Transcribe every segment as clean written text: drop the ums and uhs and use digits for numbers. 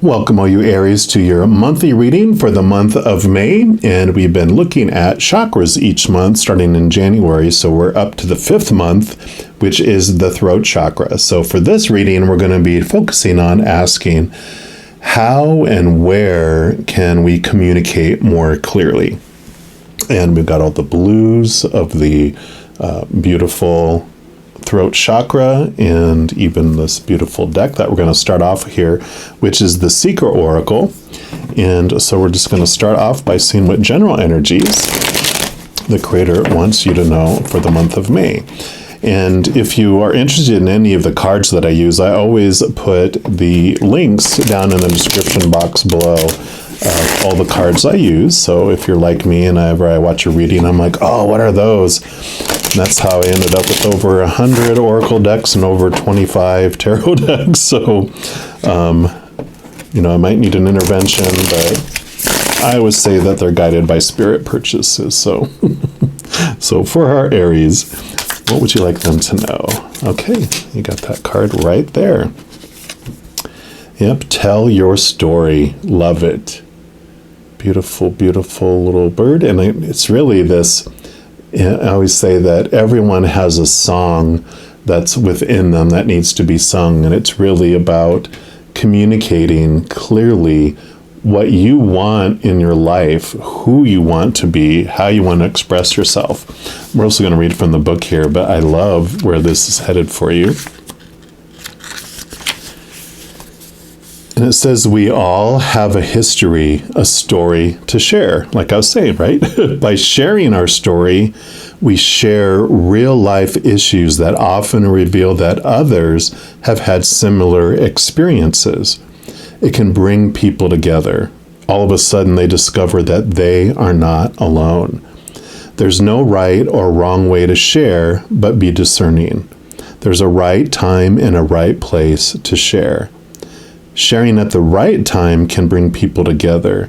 Welcome, all you Aries, to your monthly reading for the month of May. And we've been looking at chakras each month starting in January. So we're up to the 5th month, which is the throat chakra. So for this reading, we're going to be focusing on asking how and where can we communicate more clearly? And we've got all the blues of the beautiful throat chakra and even this beautiful deck that we're going to start off here, which is the Seeker Oracle. And so we're just going to start off by seeing what general energies the Creator wants you to know for the month of May. And if you are interested in any of the cards that I use, I always put the links down in the description box below of all the cards I use. So if you're like me and whenever I watch a reading, I'm like, oh, what are those? And that's how I ended up with over 100 Oracle decks and over 25 Tarot decks. So, I might need an intervention, but I always say that they're guided by spirit purchases. So, so for our Aries, what would you like them to know? Okay, you got that card right there. Yep, tell your story. Love it. Beautiful, beautiful little bird. And it's really this, I always say that everyone has a song that's within them that needs to be sung. And it's really about communicating clearly what you want in your life, who you want to be, how you want to express yourself. We're also going to read from the book here, but I love where this is headed for you. And it says, we all have a history, a story to share. Like I was saying, right? By sharing our story, we share real life issues that often reveal that others have had similar experiences. It can bring people together. All of a sudden, they discover that they are not alone. There's no right or wrong way to share, but be discerning. There's a right time and a right place to share. Sharing at the right time can bring people together.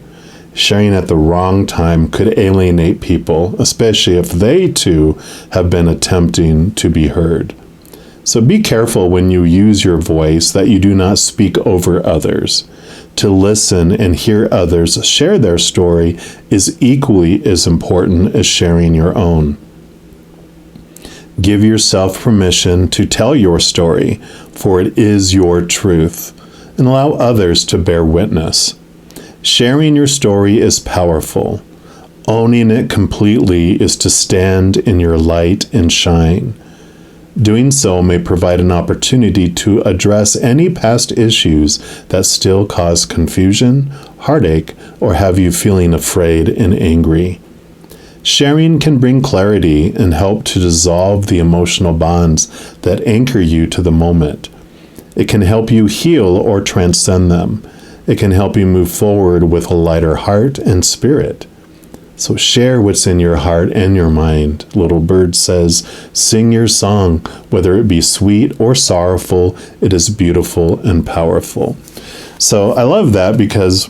Sharing at the wrong time could alienate people, especially if they too have been attempting to be heard. So be careful when you use your voice that you do not speak over others. To listen and hear others share their story is equally as important as sharing your own. Give yourself permission to tell your story, for it is your truth, and allow others to bear witness. Sharing your story is powerful. Owning it completely is to stand in your light and shine. Doing so may provide an opportunity to address any past issues that still cause confusion, heartache, or have you feeling afraid and angry. Sharing can bring clarity and help to dissolve the emotional bonds that anchor you to the moment. It can help you heal or transcend them. It can help you move forward with a lighter heart and spirit. So share what's in your heart and your mind. Little Bird says, sing your song, whether it be sweet or sorrowful, it is beautiful and powerful. So I love that because,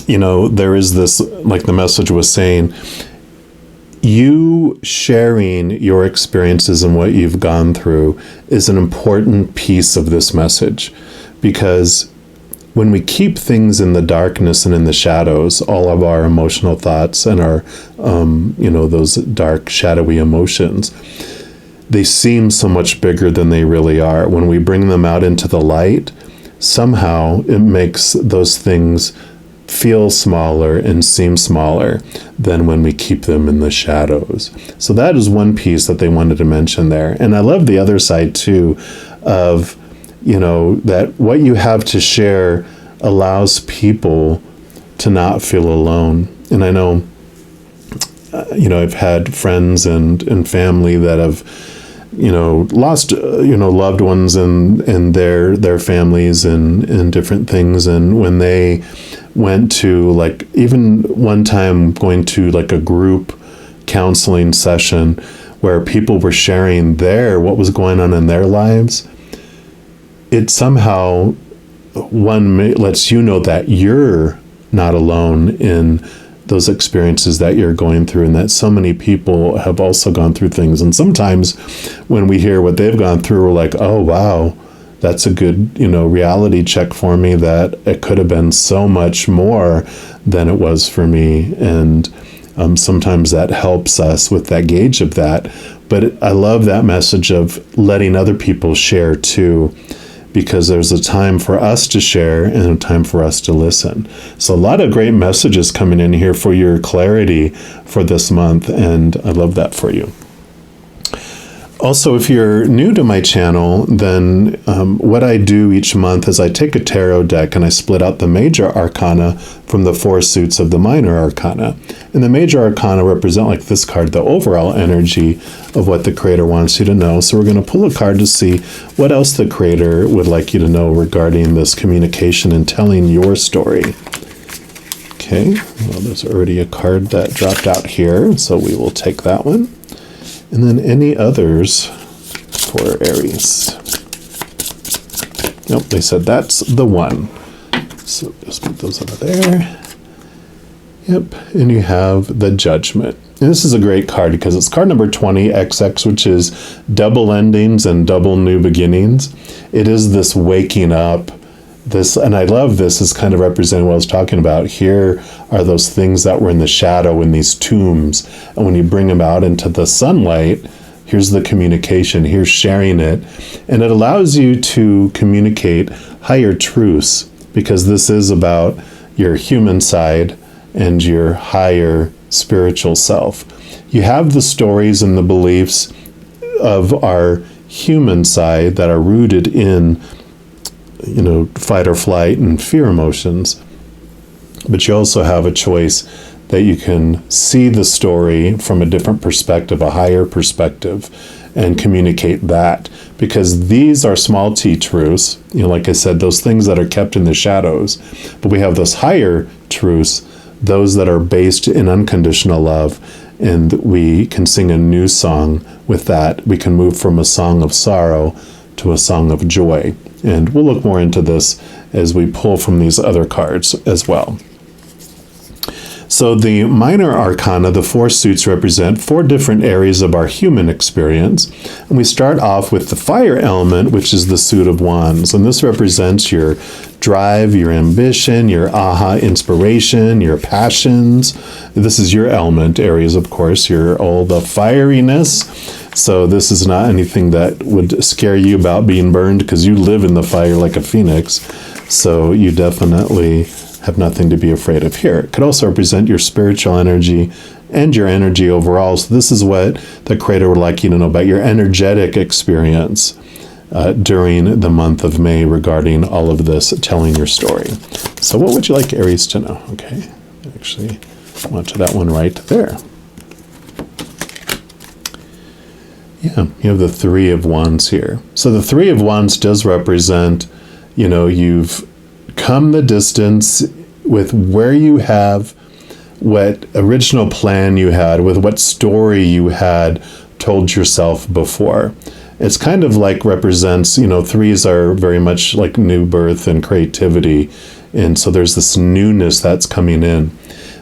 there is this, like the message was saying, you sharing your experiences and what you've gone through is an important piece of this message, because when we keep things in the darkness and in the shadows, all of our emotional thoughts and our, those dark, shadowy emotions, they seem so much bigger than they really are. When we bring them out into the light, somehow it makes those things feel smaller and seem smaller than when we keep them in the shadows. So that is one piece that they wanted to mention there. And I love the other side too of, that what you have to share allows people to not feel alone. And I know, I've had friends and family that have, lost, loved ones and their families and different things. And when they went to, like, even one time going to like a group counseling session where people were sharing what was going on in their lives, it somehow lets you know that you're not alone in those experiences that you're going through, and that so many people have also gone through things. And sometimes when we hear what they've gone through, we're like, oh wow, that's a good, reality check for me that it could have been so much more than it was for me. And sometimes that helps us with that gauge of that. But I love that message of letting other people share too, because there's a time for us to share and a time for us to listen. So a lot of great messages coming in here for your clarity for this month, and I love that for you. Also, if you're new to my channel, then what I do each month is I take a tarot deck and I split out the major arcana from the 4 suits of the minor arcana. And the major arcana represent, like this card, the overall energy of what the creator wants you to know. So we're going to pull a card to see what else the creator would like you to know regarding this communication and telling your story. Okay, well, there's already a card that dropped out here, so we will take that one. And then any others for Aries? Nope, they said that's the one. So just put those over there. Yep, and you have the Judgment. And this is a great card because it's card number 20XX, which is double endings and double new beginnings. It is this waking up. And I love this as kind of representing what I was talking about. Here are those things that were in the shadow in these tombs. And when you bring them out into the sunlight, here's the communication, here's sharing it. And it allows you to communicate higher truths, because this is about your human side and your higher spiritual self. You have the stories and the beliefs of our human side that are rooted in fight or flight and fear emotions. But you also have a choice that you can see the story from a different perspective, a higher perspective, and communicate that. Because these are small t truths, like I said, those things that are kept in the shadows. But we have those higher truths, those that are based in unconditional love. And we can sing a new song with that. We can move from a song of sorrow to a song of joy. And we'll look more into this as we pull from these other cards as well. So the minor arcana, the 4 suits, represent 4 different areas of our human experience. And we start off with the fire element, which is the suit of wands. And this represents your drive, your ambition, your aha inspiration, your passions. This is your element, Aries, of course, all the fieriness. So this is not anything that would scare you about being burned, because you live in the fire like a phoenix. So you definitely have nothing to be afraid of here. It could also represent your spiritual energy and your energy overall. So this is what the creator would like you to know about your energetic experience during the month of May regarding all of this, telling your story. So what would you like Aries to know? Okay, actually, I went to that one right there. Yeah, you have the 3 of Wands here. So the 3 of Wands does represent, you've come the distance with where you have what original plan you had, with what story you had told yourself before. It's kind of like represents, 3s are very much like new birth and creativity. And so there's this newness that's coming in.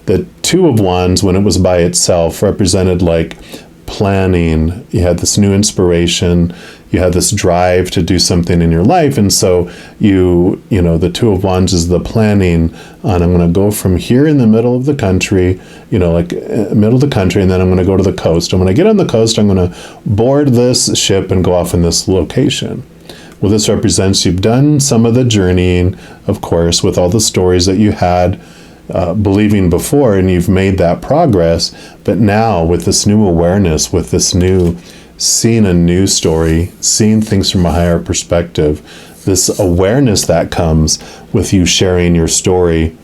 The 2 of Wands, when it was by itself, represented like planning. You had this new inspiration, you had this drive to do something in your life, and so the 2 of Wands is the planning on, I'm going to go from here in the middle of the country, middle of the country, and then I'm going to go to the coast. And when I get on the coast, I'm going to board this ship and go off in this location. Well, this represents you've done some of the journeying, of course, with all the stories that you had believing before, and you've made that progress. But now with this new awareness, with this new seeing a new story, seeing things from a higher perspective, this awareness that comes with you sharing your story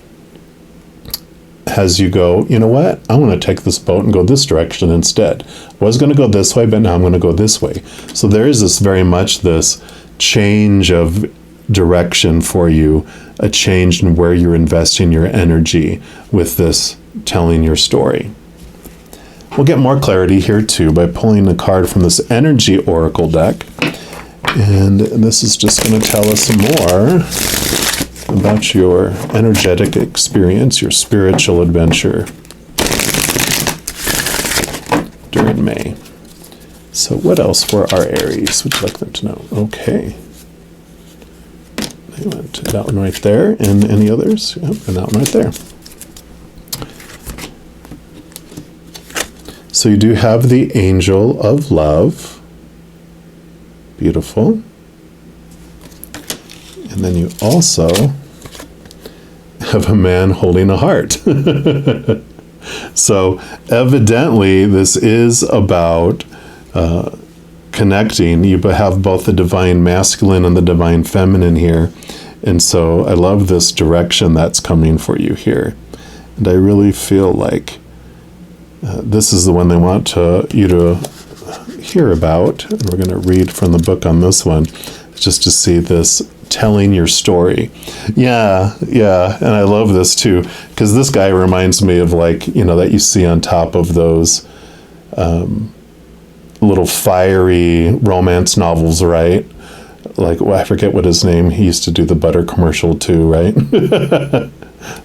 has you go, you know what, I want to take this boat and go this direction instead. I was going to go this way, but now I'm going to go this way. So there is this very much this change of direction for you, a change in where you're investing your energy with this telling your story. We'll get more clarity here too by pulling a card from this energy oracle deck. And this is just going to tell us some more about your energetic experience, your spiritual adventure during May. So what else for our Aries would you like them to know? Okay. Okay, that one right there, and any others? Yep, and that one right there. So you do have the angel of love. Beautiful. And then you also have a man holding a heart. So evidently this is about connecting. You have both the divine masculine and the divine feminine here. And so I love this direction that's coming for you here. And I really feel like this is the one they want you to hear about. And we're going to read from the book on this one, just to see this telling your story. Yeah. And I love this too, because this guy reminds me of, like, that you see on top of those little fiery romance novels, right? Like, I forget what his name. He used to do the butter commercial too, right?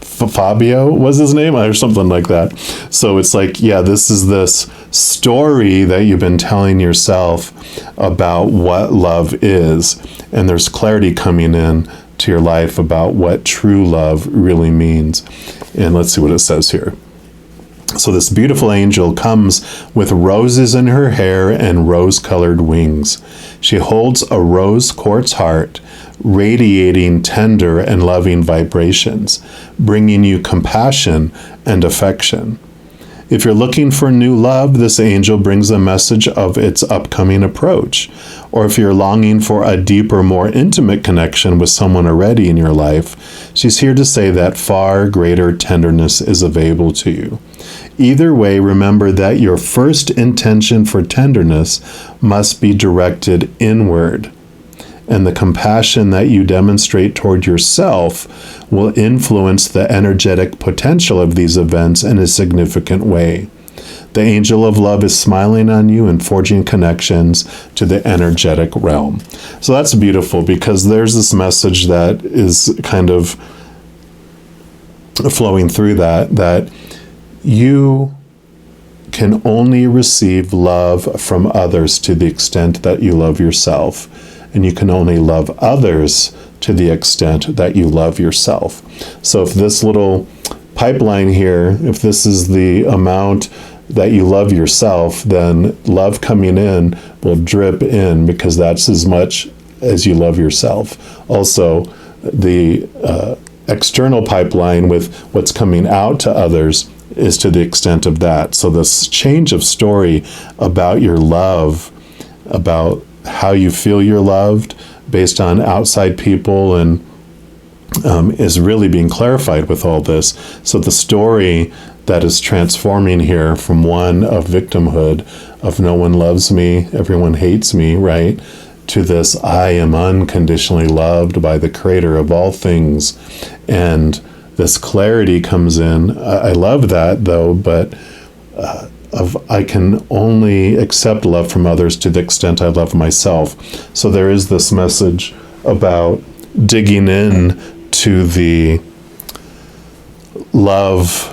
Fabio was his name, or something like that. So it's like, yeah, this is this story that you've been telling yourself about what love is, and there's clarity coming in to your life about what true love really means. And let's see what it says here. So this beautiful angel comes with roses in her hair and rose-colored wings. She holds a rose quartz heart, radiating tender and loving vibrations, bringing you compassion and affection. If you're looking for new love, this angel brings a message of its upcoming approach. Or if you're longing for a deeper, more intimate connection with someone already in your life, she's here to say that far greater tenderness is available to you. Either way, remember that your first intention for tenderness must be directed inward, and the compassion that you demonstrate toward yourself will influence the energetic potential of these events in a significant way. The angel of love is smiling on you and forging connections to the energetic realm. So that's beautiful, because there's this message that is kind of flowing through that you can only receive love from others to the extent that you love yourself. And you can only love others to the extent that you love yourself. So if this little pipeline here, if this is the amount that you love yourself, then love coming in will drip in, because that's as much as you love yourself. Also, the external pipeline with what's coming out to others is to the extent of that. So this change of story about your love, about how you feel you're loved based on outside people, and is really being clarified with all this. So the story that is transforming here from one of victimhood, of no one loves me, everyone hates me, right, to this I am unconditionally loved by the creator of all things. And this clarity comes in. I love that, though, but I can only accept love from others to the extent I love myself. So there is this message about digging in to the love,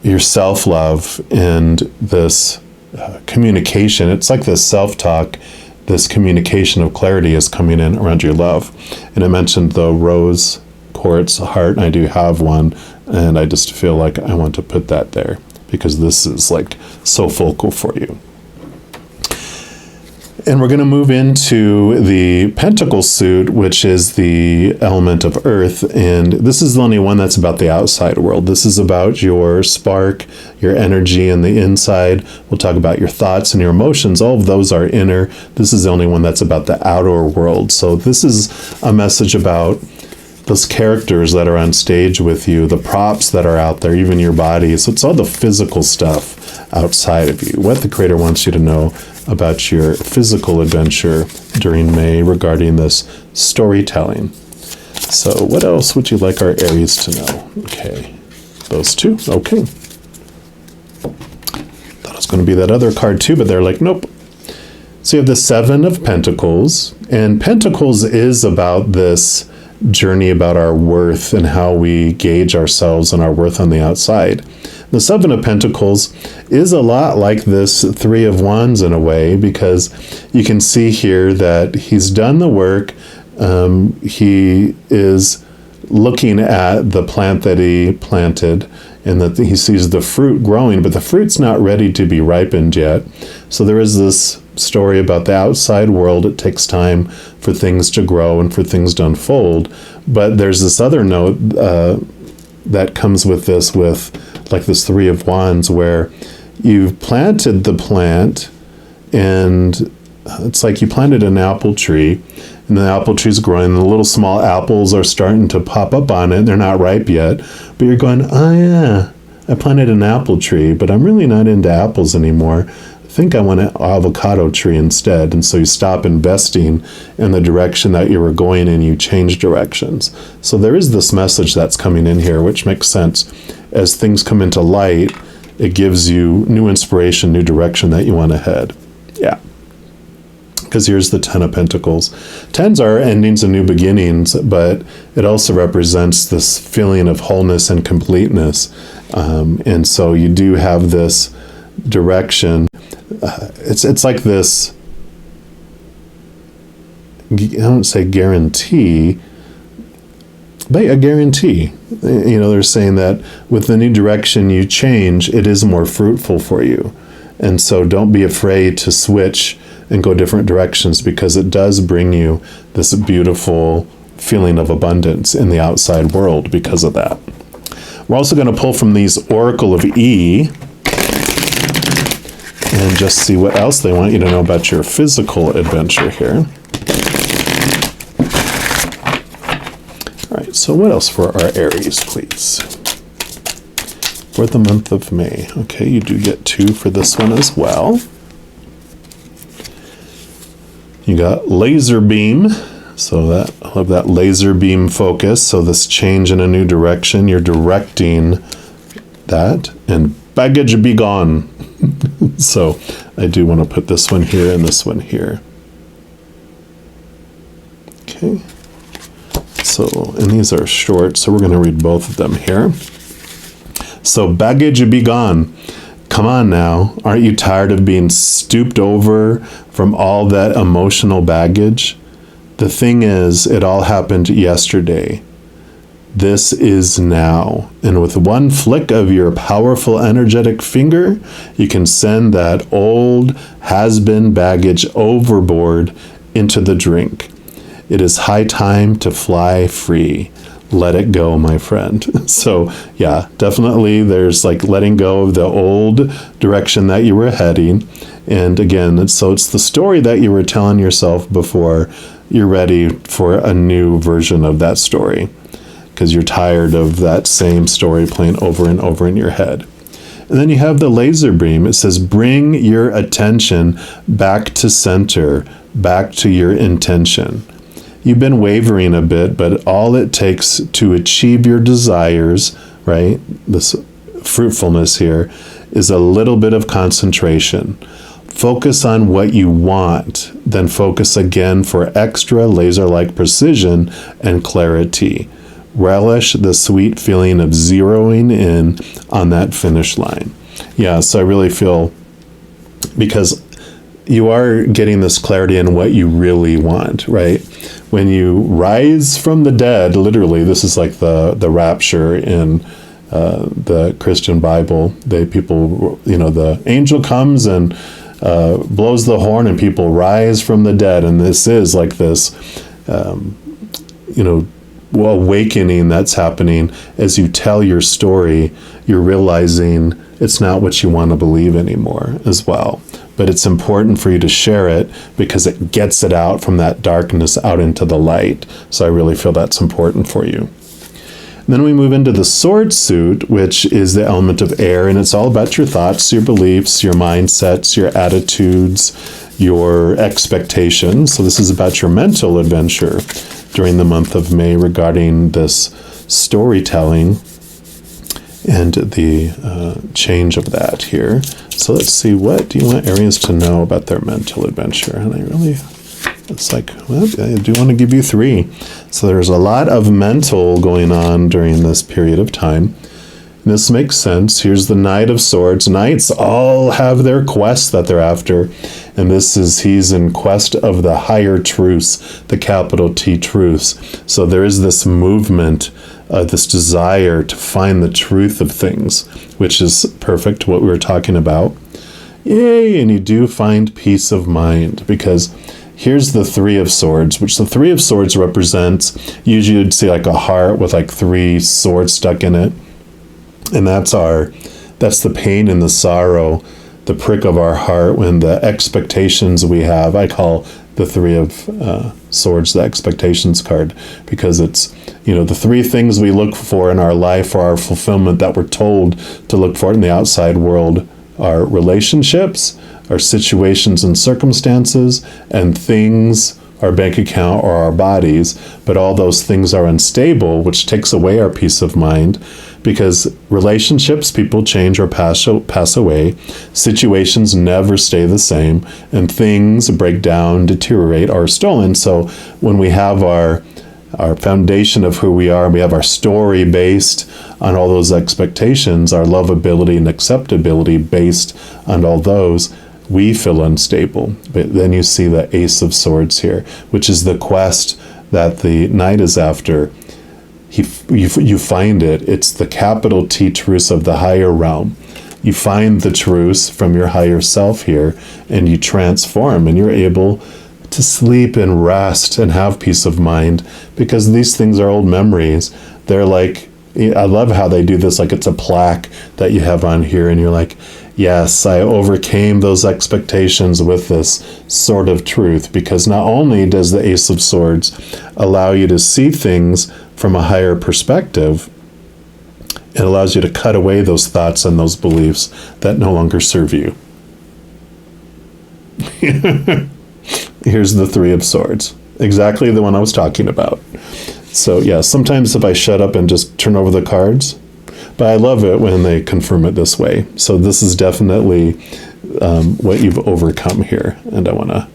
your self-love, and this communication. It's like this self-talk, this communication of clarity is coming in around your love. And I mentioned the rose quartz heart, and I do have one, and I just feel like I want to put that there, because this is like so focal for you. And we're going to move into the pentacle suit, which is the element of earth. And this is the only one that's about the outside world. This is about your spark, your energy in the inside. We'll talk about your thoughts and your emotions. All of those are inner. This is the only one that's about the outer world. So this is a message about those characters that are on stage with you, the props that are out there, even your body. So it's all the physical stuff outside of you, what the Creator wants you to know about your physical adventure during May regarding this storytelling. So what else would you like our Aries to know? Okay, those two. Okay. Thought it was going to be that other card too, but they're like, nope. So you have the Seven of Pentacles, and Pentacles is about this journey about our worth and how we gauge ourselves and our worth on the outside. The Seven of Pentacles is a lot like this Three of Wands in a way, because you can see here that he's done the work He is looking at the plant that he planted, and that he sees the fruit growing, but the fruit's not ready to be ripened yet. So there is this story about the outside world. It takes time for things to grow and for things to unfold. But there's this other note that comes with this, with like this Three of Wands, where you've planted the plant, and it's like you planted an apple tree, and the apple tree's growing, and the little small apples are starting to pop up on it. They're not ripe yet, but you're going, oh yeah, I planted an apple tree, but I'm really not into apples anymore. I think I want an avocado tree instead. And so you stop investing in the direction that you were going, and you change directions. So there is this message that's coming in here, which makes sense. As things come into light, it gives you new inspiration, new direction that you want to head. Yeah. Because here's the Ten of Pentacles. Tens are endings and new beginnings, but it also represents this feeling of wholeness and completeness. And so you do have this direction. It's like this, I don't say guarantee, but a guarantee. You know, they're saying that with the new direction you change, it is more fruitful for you. And so don't be afraid to switch and go different directions, because it does bring you this beautiful feeling of abundance in the outside world because of that. We're also going to pull from these Oracle of E and just see what else they want you to know about your physical adventure here. All right, so what else for our Aries, please? For the month of May. Okay, you do get 2 for this one as well. You got laser beam, so that I love that laser beam focus. So this change in a new direction, you're directing that, and baggage be gone. So I do want to put this one here and this one here. Okay. So, and these are short, so we're going to read both of them here. So baggage be gone. Come on now, aren't you tired of being stooped over from all that emotional baggage? The thing is, it all happened yesterday. This is now. And with one flick of your powerful, energetic finger, you can send that old, has-been baggage overboard into the drink. It is high time to fly free. Let it go, my friend. So yeah, definitely there's like letting go of the old direction that you were heading. And again, it's the story that you were telling yourself before you're ready for a new version of that story, because you're tired of that same story playing over and over in your head. And then you have the laser beam. It says, bring your attention back to center, back to your intention. You've been wavering a bit, but all it takes to achieve your desires, right, this fruitfulness here, is a little bit of concentration. Focus on what you want, then focus again for extra laser-like precision and clarity. Relish the sweet feeling of zeroing in on that finish line. Yeah, so I really feel, because you are getting this clarity in what you really want, right? When you rise from the dead, literally, this is like the rapture in the Christian Bible. People, the angel comes and blows the horn, and people rise from the dead. And this is like this, awakening that's happening as you tell your story. You're realizing it's not what you want to believe anymore as well. But it's important for you to share it, because it gets it out from that darkness out into the light. So I really feel that's important for you. And then we move into the sword suit, which is the element of air, and it's all about your thoughts, your beliefs, your mindsets, your attitudes, your expectations. So this is about your mental adventure during the month of May regarding this storytelling and the change of that here. So let's see, what do you want Aries to know about their mental adventure? And it's like, well, I do want to give you 3. So there's a lot of mental going on during this period of time. This makes sense. Here's the Knight of Swords. Knights all have their quests that they're after. And he's in quest of the higher truths, the capital T truths. So there is this movement, this desire to find the truth of things, which is perfect, what we were talking about. Yay, and you do find peace of mind, because here's the Three of Swords, which the Three of Swords represents, usually you'd see like a heart with like 3 swords stuck in it. And that's the pain and the sorrow, the prick of our heart when the expectations we have. I call the Three of Swords the expectations card, because it's, the 3 things we look for in our life for our fulfillment that we're told to look for in the outside world are relationships, our situations and circumstances, and things, our bank account or our bodies. But all those things are unstable, which takes away our peace of mind, because relationships, people change or pass away. Situations never stay the same, and things break down, deteriorate, or are stolen. So when we have our foundation of who we are, we have our story based on all those expectations, our lovability and acceptability based on all those, we feel unstable. But then you see the Ace of Swords here, which is the quest that the Knight is after. You find it. It's the capital T truths of the higher realm. You find the truths from your higher self here, and you transform, and you're able to sleep and rest and have peace of mind, because these things are old memories. They're like, I love how they do this, like it's a plaque that you have on here, and you're like, yes, I overcame those expectations with this sword of truth, because not only does the Ace of Swords allow you to see things from a higher perspective, it allows you to cut away those thoughts and those beliefs that no longer serve you. Here's the Three of Swords. Exactly the one I was talking about. So yeah, sometimes if I shut up and just turn over the cards, but I love it when they confirm it this way. So this is definitely what you've overcome here. And I want to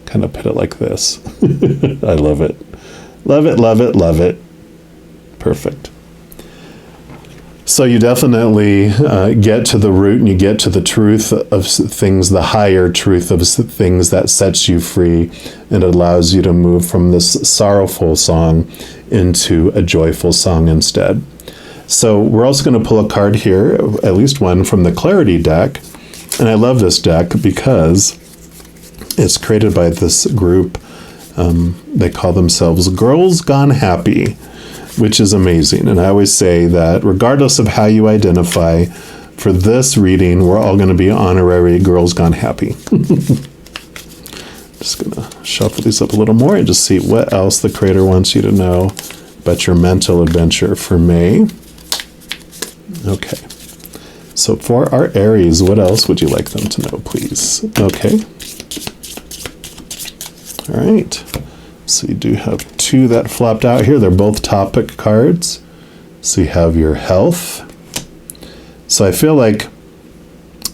kind of put it like this. I love it. Love it, love it, love it. Perfect. So you definitely get to the root, and you get to the truth of things, the higher truth of things that sets you free, and it allows you to move from this sorrowful song into a joyful song instead. So we're also going to pull a card here, at least one from the Clarity deck. And I love this deck because it's created by this group. They call themselves Girls Gone Happy, which is amazing. And I always say that regardless of how you identify, for this reading, we're all going to be honorary Girls Gone Happy. Just going to shuffle these up a little more and just see what else the creator wants you to know about your mental adventure for May. Okay. So for our Aries, what else would you like them to know, please? Okay. All right. So you do have 2 that flopped out here. They're both topic cards. So you have your health. So I feel like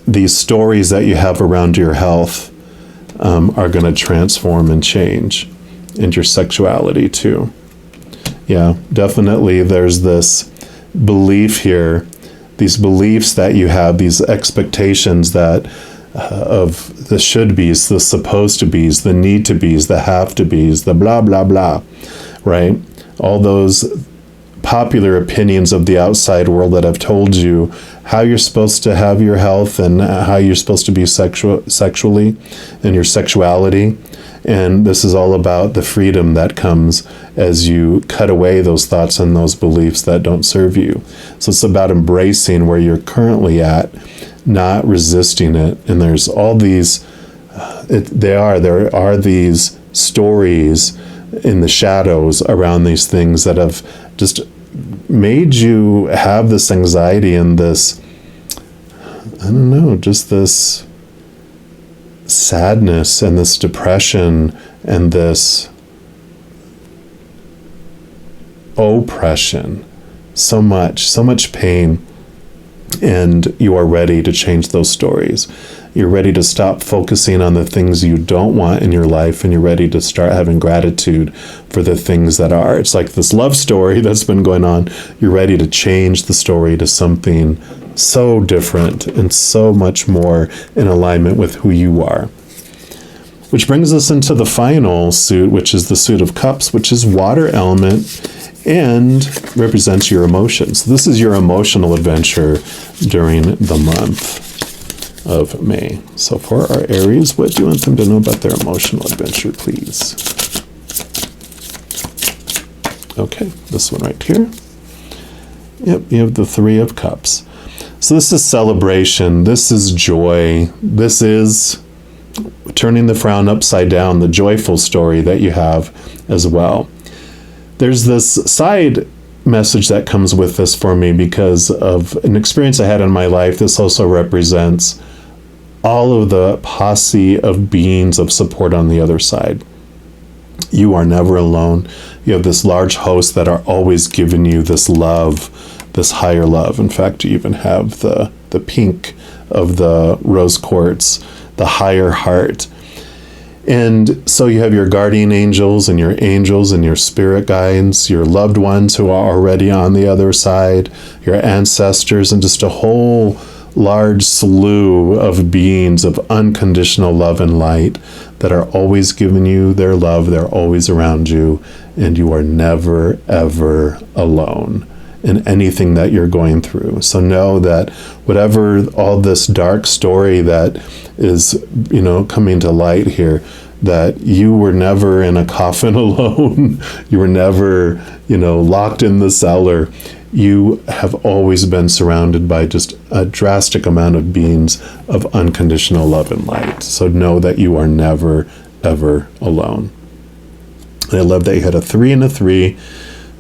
these stories that you have around your health are going to transform and change, and your sexuality too. Yeah, definitely there's this belief here, these beliefs that you have, these expectations that of the should be's, the supposed to be's, the need to be's, the have to be's, the blah, blah, blah, right? All those popular opinions of the outside world that have told you how you're supposed to have your health and how you're supposed to be sexually and your sexuality. And this is all about the freedom that comes as you cut away those thoughts and those beliefs that don't serve you. So it's about embracing where you're currently at, not resisting it. And there's all these, there are these stories in the shadows around these things that have just made you have this anxiety and this, I don't know, just this sadness and this depression and this oppression, so much pain, and you are ready to change those stories. You're ready to stop focusing on the things you don't want in your life, and you're ready to start having gratitude for the things that are. It's like this love story that's been going on. You're ready to change the story to something so different and so much more in alignment with who you are. Which brings us into the final suit, which is the suit of cups, which is water element and represents your emotions. This is your emotional adventure during the month of May. So for our Aries, what do you want them to know about their emotional adventure, please? Okay, this one right here. Yep, you have the Three of Cups. So this is celebration. This is joy. This is turning the frown upside down, the joyful story that you have as well. There's this side message that comes with this for me because of an experience I had in my life. This also represents all of the posse of beings of support on the other side. You are never alone. You have this large host that are always giving you this love, this higher love. In fact, you even have the pink of the rose quartz, the higher heart. And so you have your guardian angels and your spirit guides, your loved ones who are already on the other side, your ancestors, and just a whole large slew of beings of unconditional love and light that are always giving you their love. They're always around you, and you are never, ever alone in anything that you're going through. So know that whatever all this dark story that is, coming to light here, that you were never in a coffin alone. You were never, locked in the cellar. You have always been surrounded by just a drastic amount of beings of unconditional love and light. So know that you are never, ever alone. And I love that you had a 3 and a 3.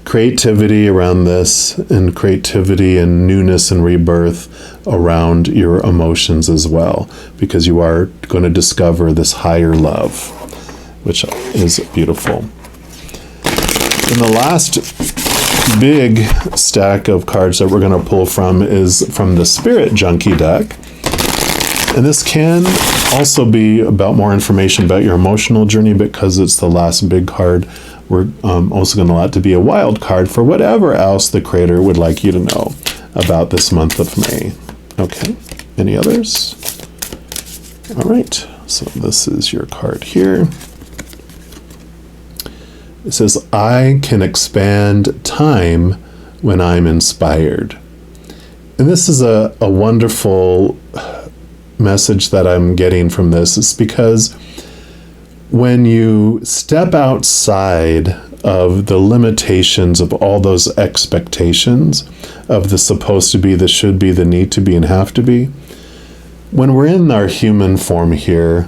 Creativity around this, and creativity and newness and rebirth around your emotions as well, because you are going to discover this higher love, which is beautiful. And the last big stack of cards that we're going to pull from is from the Spirit Junkie deck. And this can also be about more information about your emotional journey, because it's the last big card. We're also going to allow it to be a wild card for whatever else the creator would like you to know about this month of May. Okay, any others? All right, so this is your card here. It says, I can expand time when I'm inspired. And this is a wonderful message that I'm getting from this. It's because when you step outside of the limitations of all those expectations of the supposed to be, the should be, the need to be, and have to be, when we're in our human form here,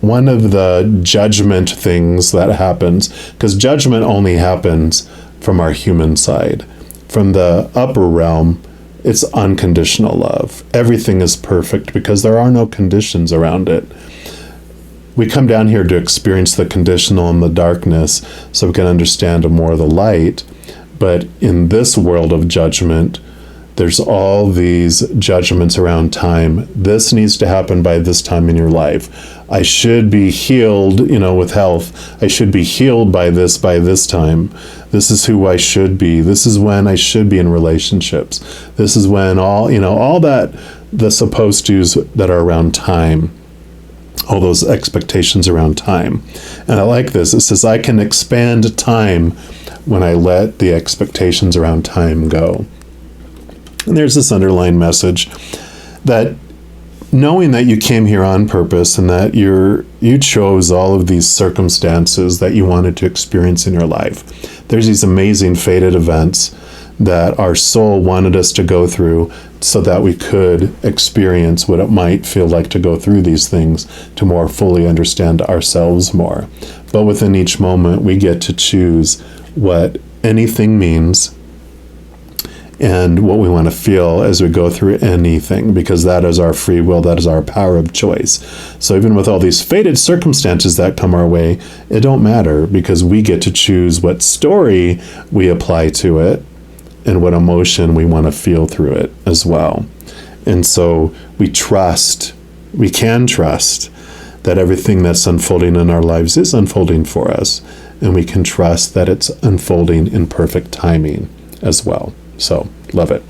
one of the judgment things that happens, because judgment only happens from our human side. From the upper realm, it's unconditional love. Everything is perfect because there are no conditions around it. We come down here to experience the conditional and the darkness so we can understand more of the light. But in this world of judgment, there's all these judgments around time. This needs to happen by this time in your life. I should be healed, with health. I should be healed by this time. This is who I should be. This is when I should be in relationships. This is when all that, the supposed to's that are around time. All those expectations around time. And I like this. It says, I can expand time when I let the expectations around time go. And there's this underlying message that knowing that you came here on purpose and that you chose all of these circumstances that you wanted to experience in your life. There's these amazing fated events that our soul wanted us to go through so that we could experience what it might feel like to go through these things, to more fully understand ourselves more. But within each moment, we get to choose what anything means and what we want to feel as we go through anything, because that is our free will, that is our power of choice. So even with all these fated circumstances that come our way, it don't matter, because we get to choose what story we apply to it and what emotion we want to feel through it as well. And so we trust We can trust that everything that's unfolding in our lives is unfolding for us, and we can trust that it's unfolding in perfect timing as well. So, love it.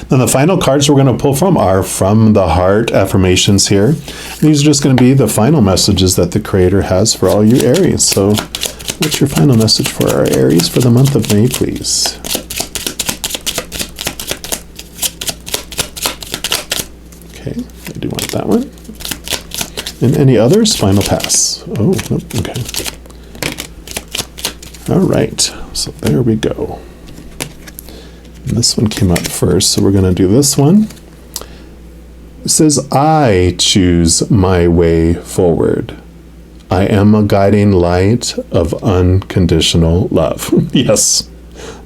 Then the final cards we're going to pull from are from the heart affirmations here. These are just going to be the final messages that the Creator has for all you Aries. So what's your final message for our Aries for the month of May, please? Okay, I do want that one. And any others? Final pass. Oh, nope, okay. All right, so there we go. And this one came up first, so we're going to do this one. It says, I choose my way forward. I am a guiding light of unconditional love. Yes,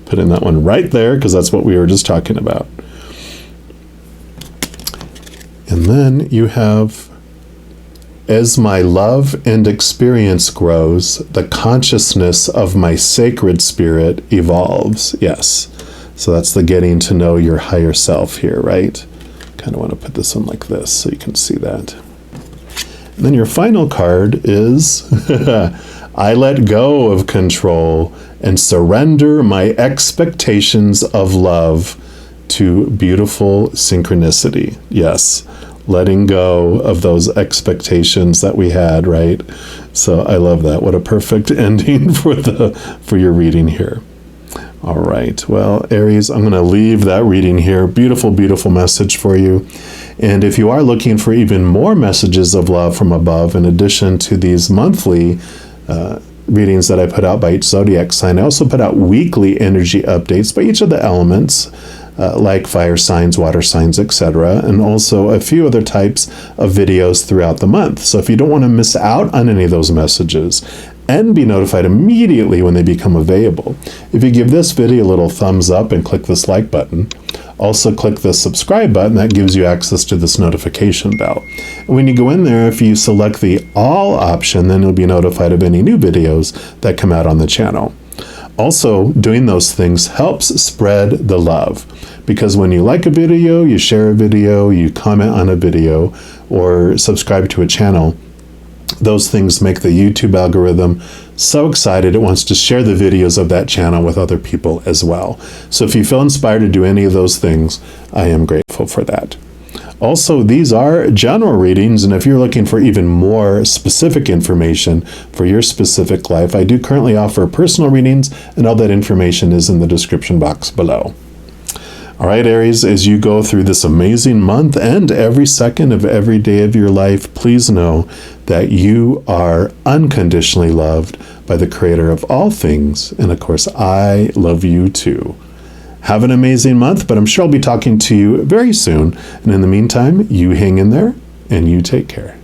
put in that one right there because that's what we were just talking about. And then you have, as my love and experience grows, the consciousness of my sacred spirit evolves. Yes. So that's the getting to know your higher self here, right? Kind of want to put this one like this so you can see that. And then your final card is, I let go of control and surrender my expectations of love to beautiful synchronicity. Yes, letting go of those expectations that we had, right? So I love that. What a perfect ending for your reading here. All right, well, Aries, I'm going to leave that reading here. Beautiful, beautiful message for you. And if you are looking for even more messages of love from above, in addition to these monthly readings that I put out by each zodiac sign, I also put out weekly energy updates by each of the elements, like fire signs, water signs, etc., and also a few other types of videos throughout the month. So if you don't want to miss out on any of those messages and be notified immediately when they become available, if you give this video a little thumbs up and click this like button, also click the subscribe button, that gives you access to this notification bell. And when you go in there, if you select the all option, then you'll be notified of any new videos that come out on the channel. Also, doing those things helps spread the love, because when you like a video, you share a video, you comment on a video, or subscribe to a channel, those things make the YouTube algorithm so excited it wants to share the videos of that channel with other people as well. So if you feel inspired to do any of those things, I am grateful for that. Also, these are general readings, and if you're looking for even more specific information for your specific life, I do currently offer personal readings, and all that information is in the description box below. All right, Aries, as you go through this amazing month and every second of every day of your life, please know that you are unconditionally loved by the Creator of all things. And of course, I love you too. Have an amazing month, but I'm sure I'll be talking to you very soon. And in the meantime, you hang in there and you take care.